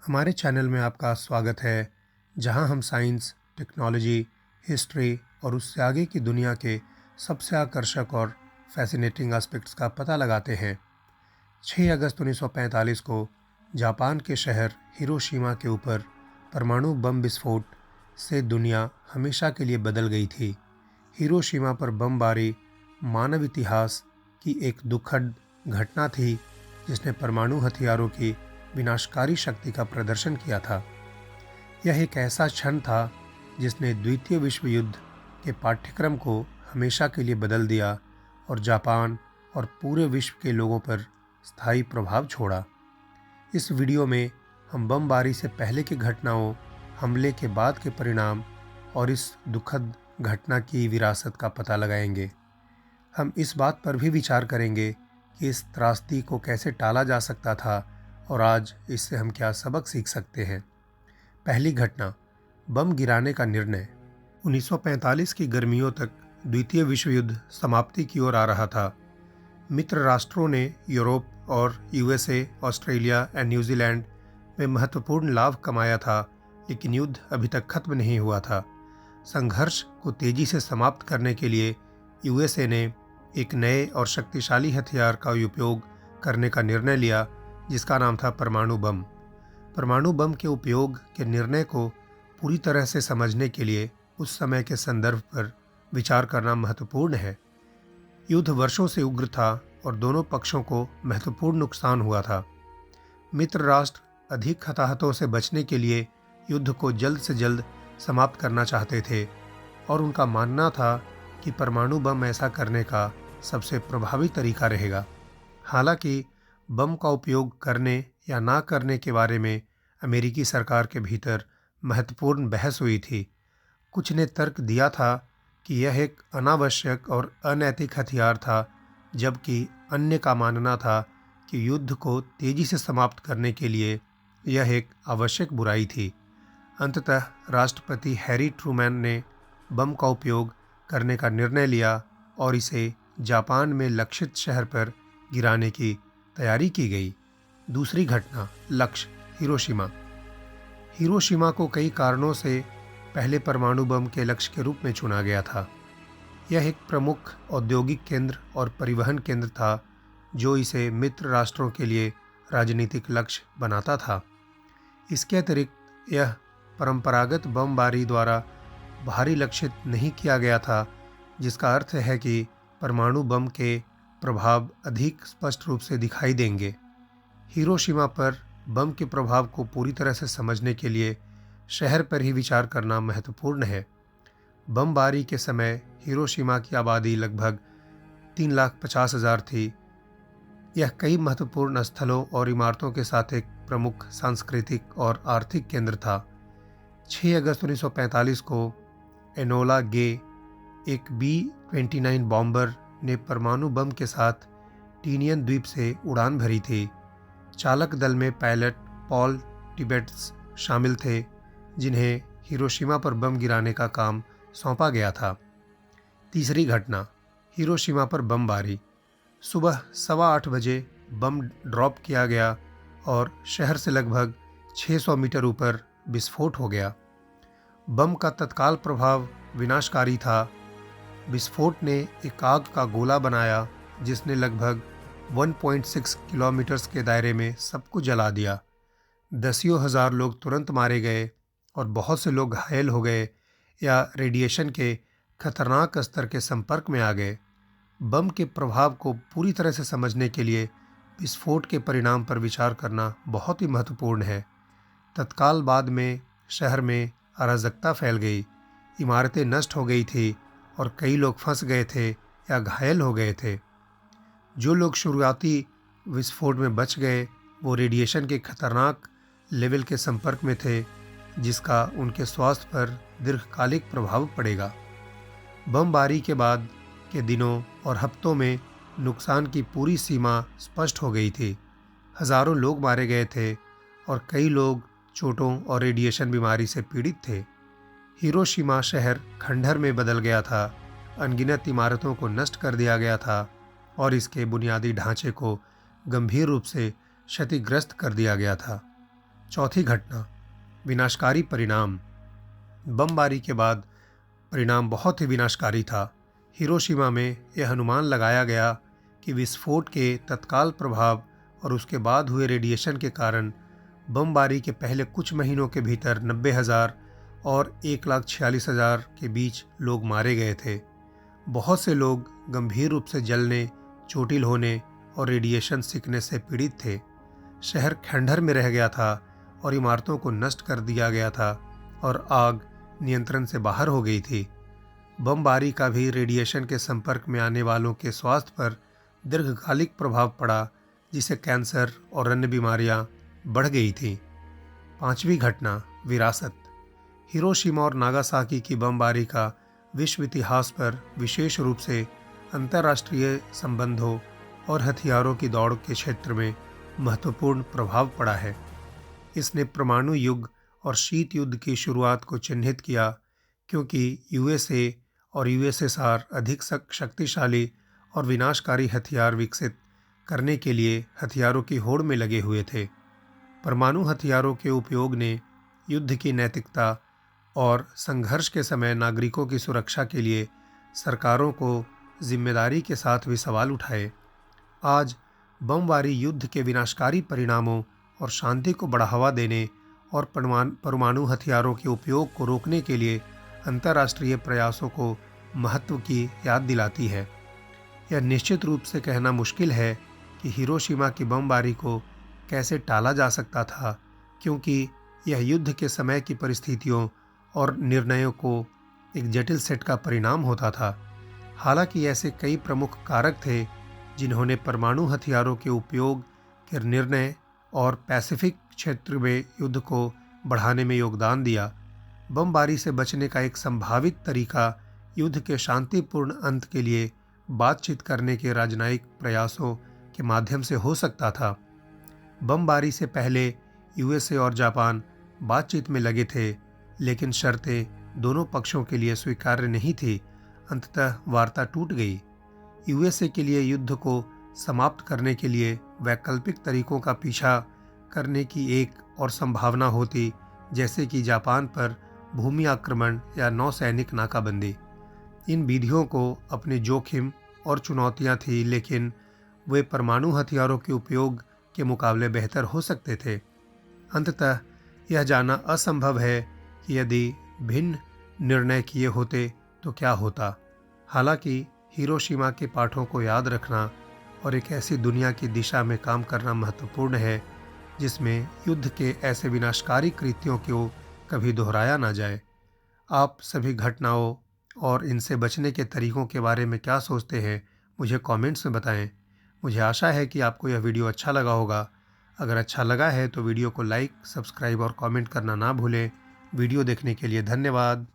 हमारे चैनल में आपका स्वागत है, जहां हम साइंस, टेक्नोलॉजी, हिस्ट्री और उससे आगे की दुनिया के सबसे आकर्षक और फैसिनेटिंग एस्पेक्ट्स का पता लगाते हैं। 6 अगस्त 1945 को जापान के शहर हिरोशिमा के ऊपर परमाणु बम विस्फोट से दुनिया हमेशा के लिए बदल गई थी। हिरोशिमा पर बमबारी मानव इतिहास की एक दुखद घटना थी, जिसने परमाणु हथियारों की विनाशकारी शक्ति का प्रदर्शन किया था। यह एक ऐसा क्षण था जिसने द्वितीय विश्व युद्ध के पाठ्यक्रम को हमेशा के लिए बदल दिया और जापान और पूरे विश्व के लोगों पर स्थायी प्रभाव छोड़ा। इस वीडियो में हम बमबारी से पहले की घटनाओं, हमले के बाद के परिणाम और इस दुखद घटना की विरासत का पता लगाएंगे। हम इस बात पर भी विचार करेंगे कि इस त्रासदी को कैसे टाला जा सकता था और आज इससे हम क्या सबक सीख सकते हैं। पहली घटना, बम गिराने का निर्णय। 1945 की गर्मियों तक द्वितीय विश्व युद्ध समाप्ति की ओर आ रहा था। मित्र राष्ट्रों ने यूरोप और यूएसए, ऑस्ट्रेलिया और न्यूजीलैंड में महत्वपूर्ण लाभ कमाया था, लेकिन युद्ध अभी तक खत्म नहीं हुआ था। संघर्ष को तेजी से समाप्त करने के लिए यूएसए ने एक नए और शक्तिशाली हथियार का उपयोग करने का निर्णय लिया, जिसका नाम था परमाणु बम। परमाणु बम के उपयोग के निर्णय को पूरी तरह से समझने के लिए उस समय के संदर्भ पर विचार करना महत्वपूर्ण है। युद्ध वर्षों से उग्र था और दोनों पक्षों को महत्वपूर्ण नुकसान हुआ था। मित्र राष्ट्र अधिक हताहतों से बचने के लिए युद्ध को जल्द से जल्द समाप्त करना चाहते थे और उनका मानना था कि परमाणु बम ऐसा करने का सबसे प्रभावी तरीका रहेगा। हालांकि बम का उपयोग करने या ना करने के बारे में अमेरिकी सरकार के भीतर महत्वपूर्ण बहस हुई थी। कुछ ने तर्क दिया था कि यह एक अनावश्यक और अनैतिक हथियार था, जबकि अन्य का मानना था कि युद्ध को तेजी से समाप्त करने के लिए यह एक आवश्यक बुराई थी। अंततः राष्ट्रपति हैरी ट्रूमैन ने बम का उपयोग करने का निर्णय लिया और इसे जापान में लक्षित शहर पर गिराने की तैयारी की गई। दूसरी घटना, लक्ष्य हिरोशिमा। हिरोशिमा को कई कारणों से पहले परमाणु बम के लक्ष्य के रूप में चुना गया था। यह एक प्रमुख औद्योगिक केंद्र और परिवहन केंद्र था, जो इसे मित्र राष्ट्रों के लिए राजनीतिक लक्ष्य बनाता था। इसके अतिरिक्त यह परंपरागत बमबारी द्वारा भारी लक्षित नहीं किया गया था, जिसका अर्थ है कि परमाणु बम के प्रभाव अधिक स्पष्ट रूप से दिखाई देंगे। हिरोशिमा पर बम के प्रभाव को पूरी तरह से समझने के लिए शहर पर ही विचार करना महत्वपूर्ण है। बमबारी के समय हिरोशिमा की आबादी लगभग 3,50,000 थी। यह कई महत्वपूर्ण स्थलों और इमारतों के साथ एक प्रमुख सांस्कृतिक और आर्थिक केंद्र था। 6 अगस्त 1945 को एनोला गे, एक B-29 बॉम्बर ने परमाणु बम के साथ टीनियन द्वीप से उड़ान भरी थी। चालक दल में पायलट पॉल टिबेट्स शामिल थे, जिन्हें हिरोशिमा पर बम गिराने का काम सौंपा गया था। तीसरी घटना, हिरोशिमा पर बमबारी। सुबह 8:15 बजे बम ड्रॉप किया गया और शहर से लगभग 600 मीटर ऊपर विस्फोट हो गया। बम का तत्काल प्रभाव विनाशकारी था। विस्फोट ने एक आग का गोला बनाया, जिसने लगभग 1.6 किलोमीटर के दायरे में सब कुछ जला दिया। दसियों हजार लोग तुरंत मारे गए और बहुत से लोग घायल हो गए या रेडिएशन के खतरनाक स्तर के संपर्क में आ गए। बम के प्रभाव को पूरी तरह से समझने के लिए विस्फोट के परिणाम पर विचार करना बहुत ही महत्वपूर्ण है। तत्काल बाद में शहर में अराजकता फैल गई, इमारतें नष्ट हो गई थी और कई लोग फंस गए थे या घायल हो गए थे। जो लोग शुरुआती विस्फोट में बच गए, वो रेडिएशन के खतरनाक लेवल के संपर्क में थे, जिसका उनके स्वास्थ्य पर दीर्घकालिक प्रभाव पड़ेगा। बमबारी के बाद के दिनों और हफ्तों में नुकसान की पूरी सीमा स्पष्ट हो गई थी। हजारों लोग मारे गए थे और कई लोग चोटों और रेडिएशन बीमारी से पीड़ित थे। हिरोशिमा शहर खंडहर में बदल गया था, अनगिनत इमारतों को नष्ट कर दिया गया था और इसके बुनियादी ढांचे को गंभीर रूप से क्षतिग्रस्त कर दिया गया था। चौथी घटना, विनाशकारी परिणाम। बमबारी के बाद परिणाम बहुत ही विनाशकारी था। हिरोशिमा में यह अनुमान लगाया गया कि विस्फोट के तत्काल प्रभाव और उसके बाद हुए रेडिएशन के कारण बमबारी के पहले कुछ महीनों के भीतर 90,000 और 1,46,000 के बीच लोग मारे गए थे। बहुत से लोग गंभीर रूप से जलने, चोटिल होने और रेडिएशन सिकनेस से पीड़ित थे। शहर खंडहर में रह गया था और इमारतों को नष्ट कर दिया गया था और आग नियंत्रण से बाहर हो गई थी। बमबारी का भी रेडिएशन के संपर्क में आने वालों के स्वास्थ्य पर दीर्घकालिक प्रभाव पड़ा, जिससे कैंसर और अन्य बीमारियां बढ़ गई थीं। पांचवी घटना, विरासत। हिरोशिमा और नागासाकी की बमबारी का विश्व इतिहास पर विशेष रूप से अंतर्राष्ट्रीय संबंधों और हथियारों की दौड़ के क्षेत्र में महत्वपूर्ण प्रभाव पड़ा है। इसने परमाणु युग और शीत युद्ध की शुरुआत को चिन्हित किया, क्योंकि यूएसए और यूएसएसआर अधिक शक्तिशाली और विनाशकारी हथियार विकसित करने के लिए हथियारों की होड़ में लगे हुए थे। परमाणु हथियारों के उपयोग ने युद्ध की नैतिकता और संघर्ष के समय नागरिकों की सुरक्षा के लिए सरकारों को जिम्मेदारी के साथ भी सवाल उठाए। आज बमबारी युद्ध के विनाशकारी परिणामों और शांति को बढ़ावा देने और परमाणु हथियारों के उपयोग को रोकने के लिए अंतर्राष्ट्रीय प्रयासों को महत्व की याद दिलाती है। यह निश्चित रूप से कहना मुश्किल है कि हिरोशिमा की बमबारी को कैसे टाला जा सकता था, क्योंकि यह युद्ध के समय की परिस्थितियों और निर्णयों को एक जटिल सेट का परिणाम होता था। हालांकि ऐसे कई प्रमुख कारक थे जिन्होंने परमाणु हथियारों के उपयोग के निर्णय और पैसिफिक क्षेत्र में युद्ध को बढ़ाने में योगदान दिया। बमबारी से बचने का एक संभावित तरीका युद्ध के शांतिपूर्ण अंत के लिए बातचीत करने के राजनयिक प्रयासों के माध्यम से हो सकता था। बमबारी से पहले यूएसए और जापान बातचीत में लगे थे, लेकिन शर्तें दोनों पक्षों के लिए स्वीकार्य नहीं थी। अंततः वार्ता टूट गई। यूएसए के लिए युद्ध को समाप्त करने के लिए वैकल्पिक तरीकों का पीछा करने की एक और संभावना होती, जैसे कि जापान पर भूमि आक्रमण या नौसैनिक नाकाबंदी। इन विधियों को अपने जोखिम और चुनौतियां थी, लेकिन वे परमाणु हथियारों के उपयोग के मुकाबले बेहतर हो सकते थे। अंततः यह जानना असंभव है कि यदि भिन्न निर्णय किए होते तो क्या होता। हालांकि हिरोशिमा के पाठों को याद रखना और एक ऐसी दुनिया की दिशा में काम करना महत्वपूर्ण है जिसमें युद्ध के ऐसे विनाशकारी कृत्यों को कभी दोहराया ना जाए। आप सभी घटनाओं और इनसे बचने के तरीकों के बारे में क्या सोचते हैं, मुझे कमेंट्स में बताएं। मुझे आशा है कि आपको यह वीडियो अच्छा लगा होगा। अगर अच्छा लगा है तो वीडियो को लाइक, सब्सक्राइब और कमेंट करना ना भूलें। वीडियो देखने के लिए धन्यवाद।